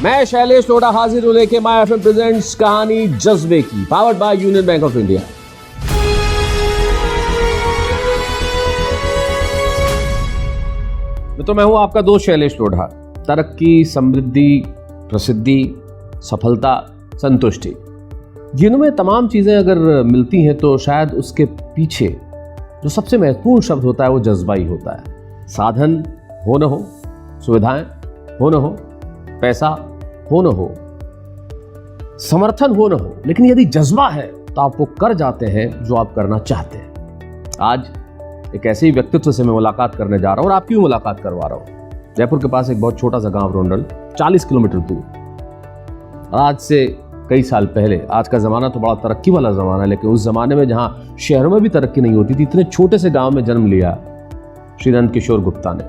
मैं शैलेश लोढ़ा हाजिर हूं लेके माय एफएम प्रेजेंट्स कहानी जज्बे की, powered by union bank of India. मित्रों, मैं हूं आपका दोस्त शैलेश लोढ़ा। तरक्की, समृद्धि, प्रसिद्धि, सफलता, संतुष्टि, जीवन में तमाम चीजें अगर मिलती हैं तो शायद उसके पीछे जो सबसे महत्वपूर्ण शब्द होता है वो जज्बा ही होता है। साधन हो न हो, सुविधाएं हो न हो, पैसा हो न हो, समर्थन हो न हो, लेकिन यदि जज्बा है तो आप वो कर जाते हैं जो आप करना चाहते हैं। आज एक ऐसे ही व्यक्तित्व से मैं मुलाकात करने जा रहा हूं और आपकी भी मुलाकात करवा रहा हूं। जयपुर के पास एक बहुत छोटा सा गांव रोंडल, 40 किलोमीटर दूर। आज से कई साल पहले, आज का ज़माना तो बड़ा तरक्की वाला ज़माना है, लेकिन उस ज़माने में जहाँ शहरों में भी तरक्की नहीं होती थी, इतने छोटे से गांव में जन्म लिया श्री नंद किशोर गुप्ता ने।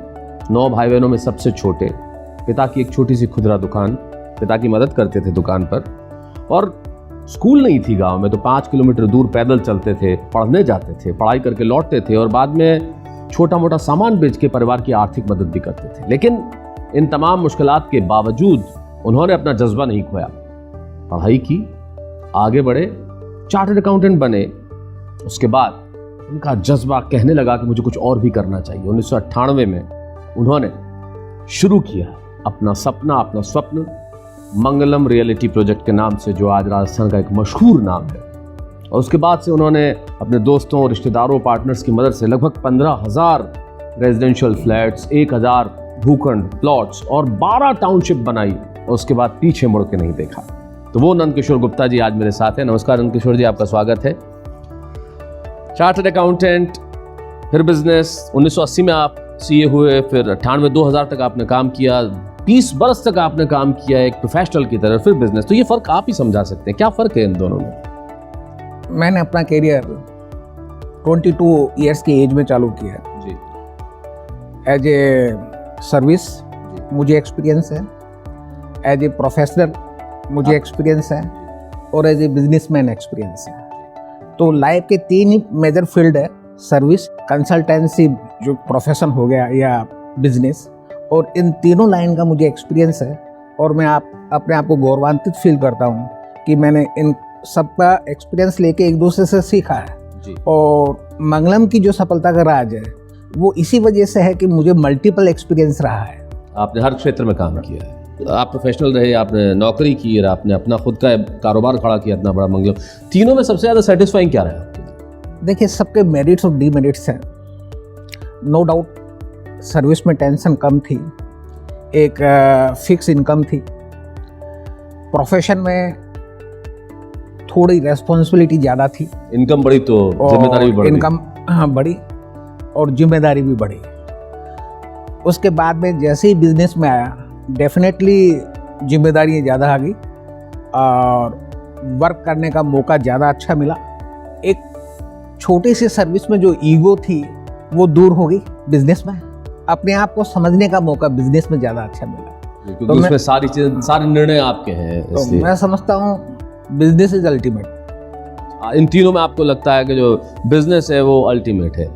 9 भाई बहनों में सबसे छोटे, पिता की एक छोटी सी खुदरा दुकान, पिता की मदद करते थे दुकान पर, और स्कूल नहीं थी गांव में तो 5 किलोमीटर दूर पैदल चलते थे, पढ़ने जाते थे, पढ़ाई करके लौटते थे और बाद में छोटा मोटा सामान बेच के परिवार की आर्थिक मदद भी करते थे। लेकिन इन तमाम मुश्किलात के बावजूद उन्होंने अपना जज्बा नहीं खोया। पढ़ाई की, आगे बढ़े, चार्टर्ड अकाउंटेंट बने। उसके बाद उनका जज्बा कहने लगा कि मुझे कुछ और भी करना चाहिए। 1998 में उन्होंने शुरू किया अपना सपना, अपना स्वप्न, मंगलम रियलिटी प्रोजेक्ट के नाम से, जो आज राजस्थान का एक मशहूर नाम है। और उसके बाद से उन्होंने अपने दोस्तों, रिश्तेदारों, पार्टनर्स की मदद से लगभग 15,000 रेजिडेंशियल फ्लैट्स, 1,000 भूखंड प्लॉट्स और 12 टाउनशिप बनाई और उसके बाद पीछे मुड़ के नहीं देखा। तो वो नंद किशोर गुप्ता जी आज मेरे साथ हैं। नमस्कार नंद किशोर जी, आपका स्वागत है। चार्टर्ड अकाउंटेंट, फिर बिजनेस, 1980 में आप सीए हुए, फिर 98 2000 तक आपने काम किया, 20 बरस तक आपने काम किया एक प्रोफेशनल की तरह, फिर बिजनेस। तो ये फर्क आप ही समझा सकते हैं, क्या फर्क है इन दोनों में? मैंने अपना करियर 22 इयर्स की एज में चालू किया जी। एज ए सर्विस मुझे एक्सपीरियंस है, एज ए प्रोफेशनल मुझे एक्सपीरियंस है, और एज ए बिजनेसमैन एक्सपीरियंस है। तो लाइफ के 3 ही मेजर फील्ड है, सर्विस, कंसल्टेंसी जो प्रोफेशन हो गया, या बिजनेस, और इन तीनों लाइन का मुझे एक्सपीरियंस है। और मैं अपने आप को गौरवान्वित फील करता हूँ कि मैंने इन सबका एक्सपीरियंस लेके एक दूसरे से सीखा है जी। और मंगलम की जो सफलता का राज है वो इसी वजह से है कि मुझे मल्टीपल एक्सपीरियंस रहा है। आपने हर क्षेत्र में काम किया है, आप प्रोफेशनल रहे, आपने नौकरी की और आपने अपना खुद का कारोबार खड़ा किया इतना बड़ा मंगलम। तीनों में सबसे ज़्यादा सेटिस्फाइंग क्या रहा? देखिए, सबके मेरिट्स और डीमेरिट्स हैं। नो डाउट सर्विस में टेंशन कम थी, एक फिक्स इनकम थी। प्रोफेशन में थोड़ी रेस्पॉन्सिबिलिटी ज़्यादा थी, इनकम बढ़ी तो जिम्मेदारी भी बढ़ी। इनकम बढ़ी और जिम्मेदारी भी बढ़ी। उसके बाद में जैसे ही बिजनेस में आया, डेफिनेटली जिम्मेदारियाँ ज़्यादा आ गई और वर्क करने का मौका ज़्यादा अच्छा मिला। एक छोटी सी सर्विस में जो ईगो थी वो दूर हो गई। बिजनेस में अपने आप को समझने का मौका बिजनेस में ज़्यादा अच्छा मिला, क्योंकि तो उसमें सारी चीज़ें, सारे निर्णय आपके हैं। तो मैं समझता हूँ बिजनेस इज अल्टीमेट। इन तीनों में आपको लगता है कि जो बिजनेस है वो अल्टीमेट है।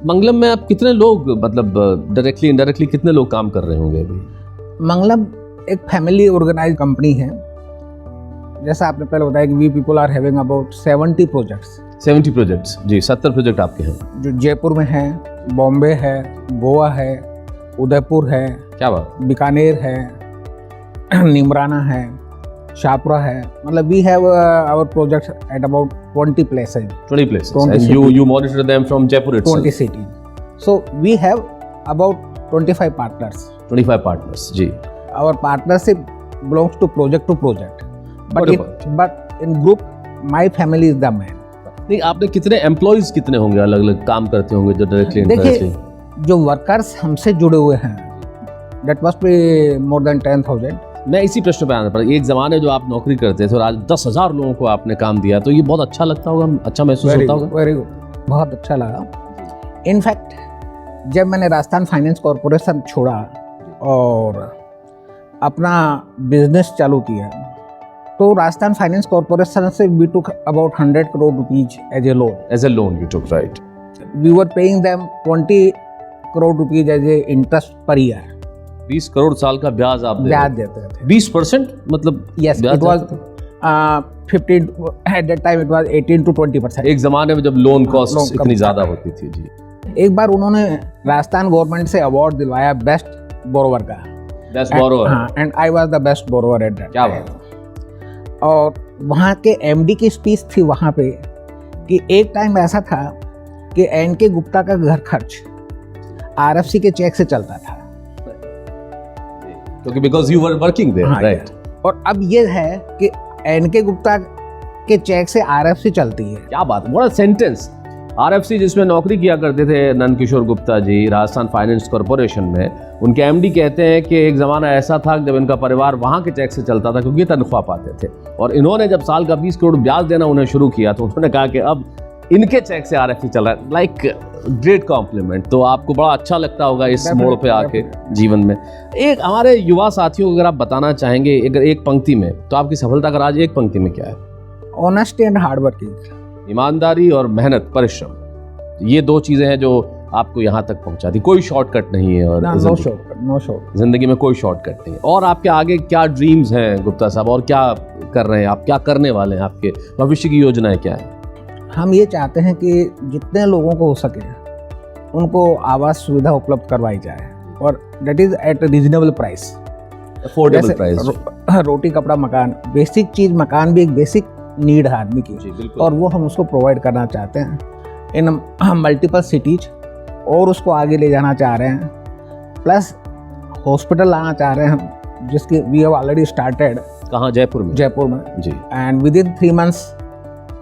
मंगलम में आप कितने लोग, मतलब डायरेक्टली इनडायरेक्टली कितने लोग काम कर रहे होंगे अभी? मंगलम एक फैमिली ऑर्गेनाइज कंपनी है। जैसा आपने पहले बताया कि we people are having about 70 projects. 70 projects जी, 70 प्रोजेक्ट आपके हैं जो जयपुर में है, बॉम्बे है, गोवा है, उदयपुर है, क्या बात, बीकानेर है, निमराना है, शाहपुरा है। मतलब we have our projects at about 20 places. 20 places. And you monitor them from Jaipur itself. 20 cities. So we have about 25 partners. 25 partners, जी. Our partnership belongs to project, but in group, my family is the man. नहीं, आपने कितने employees कितने होंगे, अलग अलग काम करते होंगे जो डायरेक्टली? देखिए, जो वर्कर्स हमसे जुड़े हुए हैं, that must be more than 10,000. मैं इसी प्रश्न पे आना पड़ा। एक ज़माने जो आप नौकरी करते थे और आज 10,000 लोगों को आपने काम दिया, तो ये बहुत अच्छा लगता होगा, अच्छा महसूस होता होगा? वेरी गुड, बहुत अच्छा लगा। इनफैक्ट जब मैंने राजस्थान फाइनेंस कॉरपोरेशन छोड़ा और अपना बिजनेस चालू किया, तो राजस्थान फाइनेंस कॉरपोरेशन से we took about 100 crore rupees as a loan. As a loan you took, right? We were paying them 20 crore rupees as a interest per year. 20 crore साल का ब्याज आप ब्याज देते थे। 20% मतलब यस, ब्याज इट वाज देते थे? 15 at that time, it was 18 to 20%। एक जमाने में जब लोन कॉस्ट लोन इतनी कम ज्यादा था। होती थी जी। एक बार उन्होंने राजस्थान गवर्नमेंट से अवार्ड दिलवाया बेस्ट बोरोवर का। Best borrower. हाँ, and I was the best borrower at that. क्या बात। और वहाँ के एमडी की स्पीच थी वहाँ पे कि एक टाइम ऐसा था कि एन.के. गुप्ता का घर खर्च आरएफसी के चेक से चलता था। क्योंकि because you were working there, हाँ, राइट। और अब ये है कि एन.के. गुप्ता के चेक से आरएफसी चलती है। क्या बात, बड़ा सेंटेंस। आरएफसी जिसमें नौकरी किया करते थे नंदकिशोर गुप्ता जी राजस्थान फाइनेंस कॉरपोरेशन में, उनके एमडी कहते हैं कि एक ज़माना ऐसा था जब इनका परिवार वहाँ के चेक से चलता था क्योंकि तनख्वाह पाते थे, और इन्होंने जब साल का 20 करोड़ ब्याज देना उन्हें शुरू किया तो उन्होंने कहा कि अब इनके चेक से आरएफसी चल रहा है। Like great compliment. तो आपको बड़ा अच्छा लगता होगा इस मोड़ पे आके जीवन में। एक हमारे युवा साथियों को अगर आप बताना चाहेंगे अगर एक पंक्ति में, तो आपकी सफलता का राज एक पंक्ति में क्या है? Honesty and hard working. ईमानदारी और मेहनत, परिश्रम, ये दो चीजें हैं जो आपको यहाँ तक पहुँचाती। कोई शॉर्टकट नहीं है और नो शॉर्टकट जिंदगी में कोई शॉर्टकट नहीं है। और आपके आगे क्या ड्रीम्स हैं गुप्ता साहब, और क्या कर रहे हैं आप, क्या करने वाले हैं, आपके भविष्य की योजनाएं क्या है? हम ये चाहते हैं कि जितने लोगों को हो सके उनको आवास सुविधा उपलब्ध करवाई जाए, और that is at reasonable price. Affordable price. रोटी कपड़ा मकान, बेसिक चीज, मकान भी एक बेसिक नीड है आदमी की, और वो हम उसको प्रोवाइड करना चाहते हैं इन मल्टीपल सिटीज, और उसको आगे ले जाना चाह रहे हैं। प्लस हॉस्पिटल लाना चाह रहे हैं हम, जिसकी वी हैव ऑलरेडी स्टार्टेड। कहाँ? जयपुर में? जयपुर में जी। And within 3 months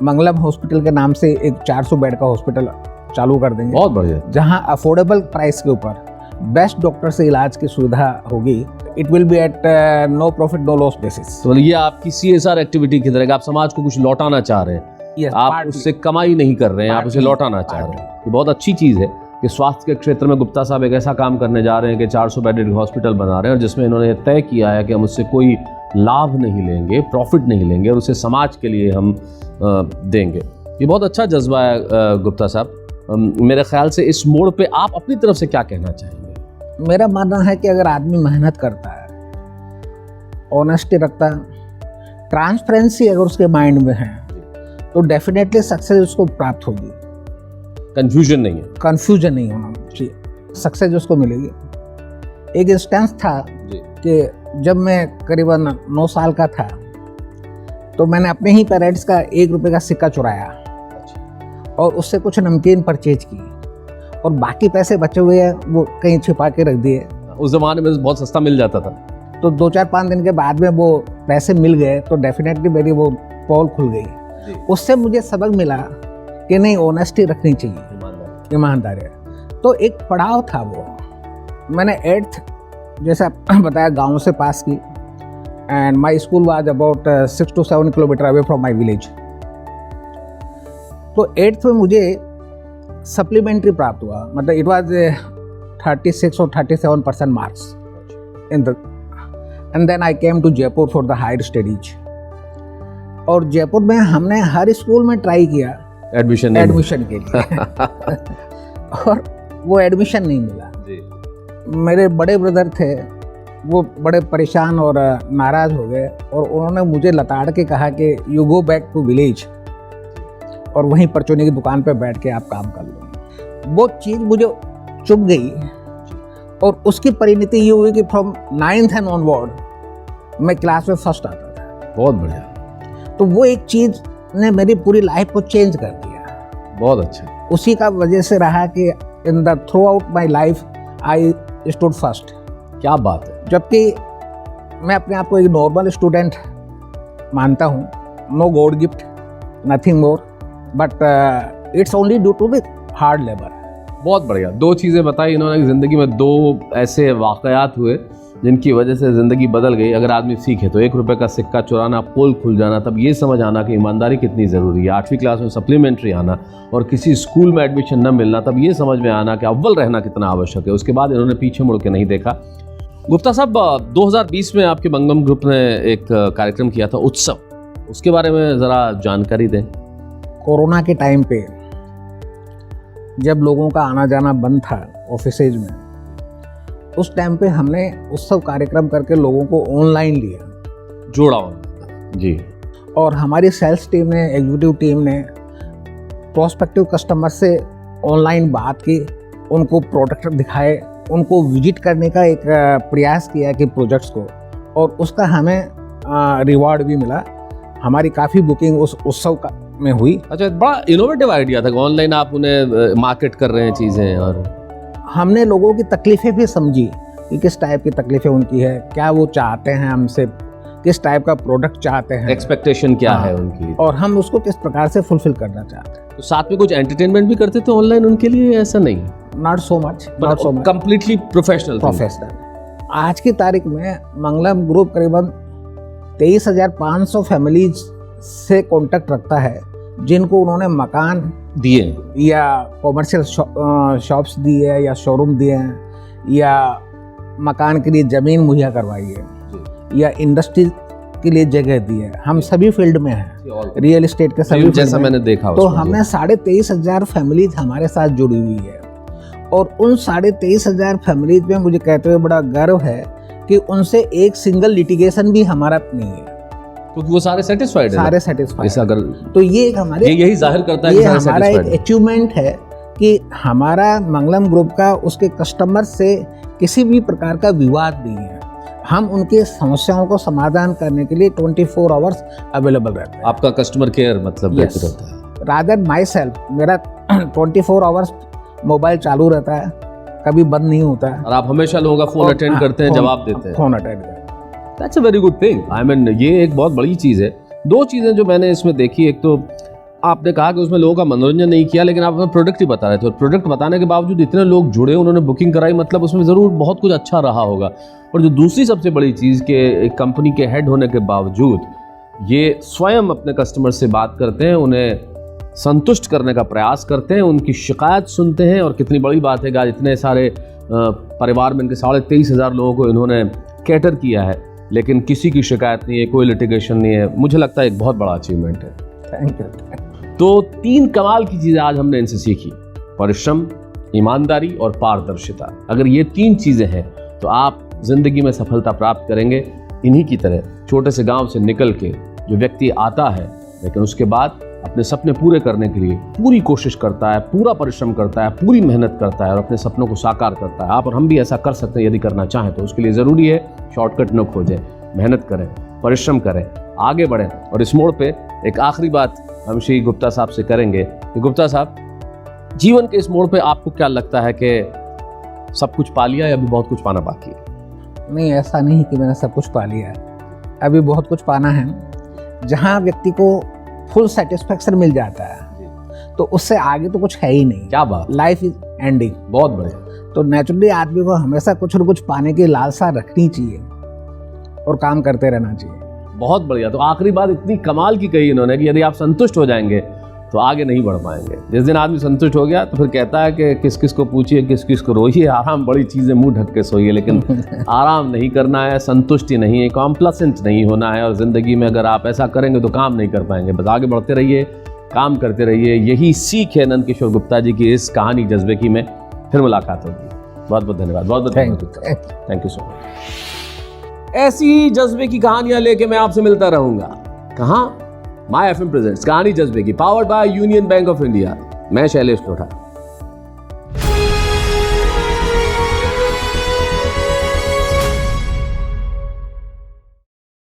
Mangalam hospital के नाम से एक 400 बेड का हॉस्पिटल चालू कर देंगे, बहुत बढ़िया। जहां अफोर्डेबल प्राइस के ऊपर बेस्ट डॉक्टर से इलाज की सुविधा होगी। It will be at no profit no loss basis. तो ये आपकी CSR एक्टिविटी की तरह, आप समाज को कुछ लौटाना चाह रहे हैं। आप उससे कमाई नहीं कर रहे हैं, आप उसे लौटाना चाह रहे हैं। ये बहुत अच्छी चीज़ है कि स्वास्थ्य के क्षेत्र में गुप्ता साहब एक ऐसा काम करने जा रहे हैं कि 400 बेडेड हॉस्पिटल बना रहे हैं, और जिसमें इन्होंने तय किया है कि हम उससे कोई लाभ नहीं लेंगे, प्रॉफिट नहीं लेंगे, और उसे समाज के लिए हम देंगे। ये बहुत अच्छा जज्बा है गुप्ता साहब। मेरे ख्याल से इस मोड़ पे आप अपनी तरफ से क्या कहना चाहेंगे? मेरा मानना है कि अगर आदमी मेहनत करता है, ऑनेस्टी रखता है, ट्रांसपेरेंसी अगर उसके माइंड में है, तो डेफिनेटली सक्सेस उसको प्राप्त होगी। कंफ्यूजन नहीं है? कंफ्यूजन नहीं होना चाहिए, सक्सेस उसको मिलेगी। एक इंस्टेंस था कि जब मैं करीबन 9 साल का था, तो मैंने अपने ही पेरेंट्स का 1 रुपये का सिक्का चुराया और उससे कुछ नमकीन परचेज की, और बाकी पैसे बचे हुए हैं वो कहीं छिपा के रख दिए। उस जमाने में बहुत सस्ता मिल जाता था। तो 2-4-5 दिन के बाद में वो पैसे मिल गए, तो डेफिनेटली मेरी वो पोल खुल गई। उससे मुझे सबक मिला कि नहीं, ऑनेस्टी रखनी चाहिए, ईमानदारी। तो एक पड़ाव था वो। मैंने 8th जैसा बताया गांव से पास की, and my school was about 6 to 7 kilometre away from my village. तो 8th में मुझे सप्लीमेंट्री प्राप्त हुआ, मतलब it was 36 or 37% marks in the, and then I came to Jaipur for the higher studies. और जयपुर में हमने हर स्कूल में ट्राई किया एडमिशन के लिए और वो एडमिशन नहीं मिला जी। मेरे बड़े ब्रदर थे, वो बड़े परेशान और नाराज़ हो गए, और उन्होंने मुझे लताड़ के कहा कि you go back to village और वहीं परचूनी की दुकान पे बैठ के आप काम कर लो। वो चीज़ मुझे चुभ गई, और उसकी परिणति ये हुई कि फ्रॉम 9th and onward मैं क्लास में फर्स्ट आता था। बहुत बढ़िया। तो वो एक चीज़ ने मेरी पूरी लाइफ को चेंज कर दिया। बहुत अच्छा। उसी का वजह से रहा कि in the through out my life I stood first. क्या बात है। जबकि मैं अपने आप को एक नॉर्मल स्टूडेंट मानता हूँ, no god gift, nothing more, but it's only due to the hard labour. बहुत बढ़िया। 2 चीज़ें बताई इन्होंने, ज़िंदगी में 2 ऐसे वाक़यात हुए जिनकी वजह से ज़िंदगी बदल गई। अगर आदमी सीखे तो 1 रुपये का सिक्का चुराना, पोल खुल जाना, तब ये समझ आना कि ईमानदारी कितनी ज़रूरी है। 8वीं क्लास में सप्लीमेंट्री आना और किसी स्कूल में एडमिशन न मिलना, तब ये समझ में आना कि अव्वल रहना कितना आवश्यक है। उसके बाद इन्होंने पीछे मुड़ के नहीं देखा। गुप्ता साहब, 2020 में आपके मंगम ग्रुप ने एक कार्यक्रम किया था, उत्सव, उसके बारे में ज़रा जानकारी दें। कोरोना के टाइम पे जब लोगों का आना जाना बंद था ऑफिसेज में, उस टाइम पे हमने उत्सव कार्यक्रम करके लोगों को ऑनलाइन लिया, जोड़ा ऑनलाइन जी। और हमारी सेल्स टीम ने, एग्जीक्यूटिव टीम ने प्रोस्पेक्टिव कस्टमर से ऑनलाइन बात की, उनको प्रोडक्ट दिखाए, उनको विजिट करने का एक प्रयास किया कि प्रोजेक्ट्स को, और उसका हमें रिवॉर्ड भी मिला। हमारी काफ़ी बुकिंग उस उत्सव का में हुई। अच्छा, बड़ा इनोवेटिव आइडिया था कि ऑनलाइन आप उन्हें मार्केट कर रहे हैं चीज़ें, और हमने लोगों की तकलीफ़ें भी समझी कि किस टाइप की तकलीफ़ें उनकी है, क्या वो चाहते हैं हमसे, किस टाइप का प्रोडक्ट चाहते हैं, एक्सपेक्टेशन क्या है उनकी, और हम उसको किस प्रकार से फुलफिल करना चाहते हैं। तो साथ में कुछ एंटरटेनमेंट भी करते थे ऑनलाइन उनके लिए, ऐसा नहीं? Not so much, completely professional. आज की तारीख में मंगलम ग्रुप करीबन 23,500 फैमिलीज से कांटेक्ट रखता है, जिनको उन्होंने मकान दिए या कॉमर्शियल शॉप्स दिए है, या शोरूम दिए हैं, या मकान के लिए ज़मीन मुहैया करवाई है, या इंडस्ट्री के लिए जगह दी है। हम सभी फील्ड में हैं, रियल एस्टेट के सभी, जैसा मैंने देखा। तो हमने 23,500 फैमिलीज हमारे साथ जुड़ी हुई है, और उन 23,500 फैमिलीज में मुझे कहते हुए बड़ा गर्व है कि उनसे एक सिंगल लिटिगेशन भी हमारा नहीं है, क्योंकि वो सारे सेटिस्फाइड हैं। सारे सेटिस्फाइड। ऐसा अगर तो ये हमारे, यही जाहिर करता है ये कि सारे हमारा एक satisfied हैं। अचीवमेंट है कि हमारा मंगलम ग्रुप का उसके कस्टमर से किसी भी प्रकार का विवाद नहीं है। हम उनकी समस्याओं को समाधान करने के लिए 24 आवर्स अवेलेबल रहते हैं। आपका कस्टमर केयर मतलब Yes. बेहतर होता है। रादर माई सेल्फ, मेरा 24 आवर्स मोबाइल चालू रहता है, कभी बंद नहीं होता है, और आप हमेशा लोगों का फोन अटेंड करते हैं, जवाब देते हैं। फोन अटेंड करते हैं। That's a very good thing. I mean ये एक बहुत बड़ी चीज़ है। दो चीज़ें जो मैंने इसमें देखी, एक तो आपने कहा कि उसमें लोगों का मनोरंजन नहीं किया, लेकिन आप अपना प्रोडक्ट ही बता रहे थे, और प्रोडक्ट बताने के बावजूद इतने लोग जुड़े, उन्होंने बुकिंग कराई, मतलब उसमें ज़रूर बहुत कुछ अच्छा रहा होगा। और जो दूसरी सबसे बड़ी चीज़ के एक कंपनी के हेड होने के बावजूद ये स्वयं अपने कस्टमर से बात करते हैं, उन्हें संतुष्ट करने का प्रयास करते हैं, उनकी शिकायत सुनते हैं। और कितनी बड़ी बात है कि आज इतने सारे परिवार में इनके 23,500 लोगों को इन्होंने कैटर किया है, लेकिन किसी की शिकायत नहीं है, कोई लिटिगेशन नहीं है। मुझे लगता है एक बहुत बड़ा अचीवमेंट है। Thank you. तो 3 कमाल की चीज़ें आज हमने इनसे सीखी: परिश्रम, ईमानदारी और पारदर्शिता। अगर ये 3 चीज़ें हैं तो आप जिंदगी में सफलता प्राप्त करेंगे। इन्हीं की तरह छोटे से गांव से निकल के जो व्यक्ति आता है, लेकिन उसके बाद अपने सपने पूरे करने के लिए पूरी कोशिश करता है, पूरा परिश्रम करता है, पूरी मेहनत करता है और अपने सपनों को साकार करता है। आप और हम भी ऐसा कर सकते हैं यदि करना चाहें तो। उसके लिए ज़रूरी है शॉर्टकट न खोजें, मेहनत करें, परिश्रम करें, आगे बढ़ें। और इस मोड़ पे एक आखिरी बात हम श्री गुप्ता साहब से करेंगे कि गुप्ता साहब, जीवन के इस मोड़ पे आपको क्या लगता है कि सब कुछ पा लिया या अभी बहुत कुछ पाना बाकी है? नहीं, ऐसा नहीं कि मैंने सब कुछ पा लिया है, अभी बहुत कुछ पाना है। जहाँ व्यक्ति को फुल सेटिस्फेक्शन मिल जाता है तो उससे आगे तो कुछ है ही नहीं। क्या बात, लाइफ इज एंडिंग। बहुत बढ़िया। तो नेचुरली आदमी को हमेशा कुछ न कुछ पाने की लालसा रखनी चाहिए और काम करते रहना चाहिए। बहुत बढ़िया। तो आखिरी बात इतनी कमाल की कही इन्होंने कि यदि आप संतुष्ट हो जाएंगे तो आगे नहीं बढ़ पाएंगे। जिस दिन आदमी संतुष्ट हो गया तो फिर कहता है कि किस किस को पूछिए, किस किस को रोइए, आराम बड़ी चीज़ें मुंह ढक के सोइए। लेकिन आराम नहीं करना है, संतुष्टि नहीं है, कॉम्प्लेसेंट नहीं होना है। और ज़िंदगी में अगर आप ऐसा करेंगे तो काम नहीं कर पाएंगे। बस आगे बढ़ते रहिए, काम करते रहिए। यही सीख है नंद किशोर गुप्ता जी की इस कहानी जज्बे की में। फिर मुलाकात होगी। बहुत बहुत धन्यवाद। बहुत बहुत थैंक यू सो मच। ऐसी ही जज्बे की कहानियां लेके मैं आपसे मिलता रहूंगा। कहाँ? माय FM प्रेजेंट्स कहानी जज्बे की, powered by union bank of India. मैं शैलेश लोढ़ा।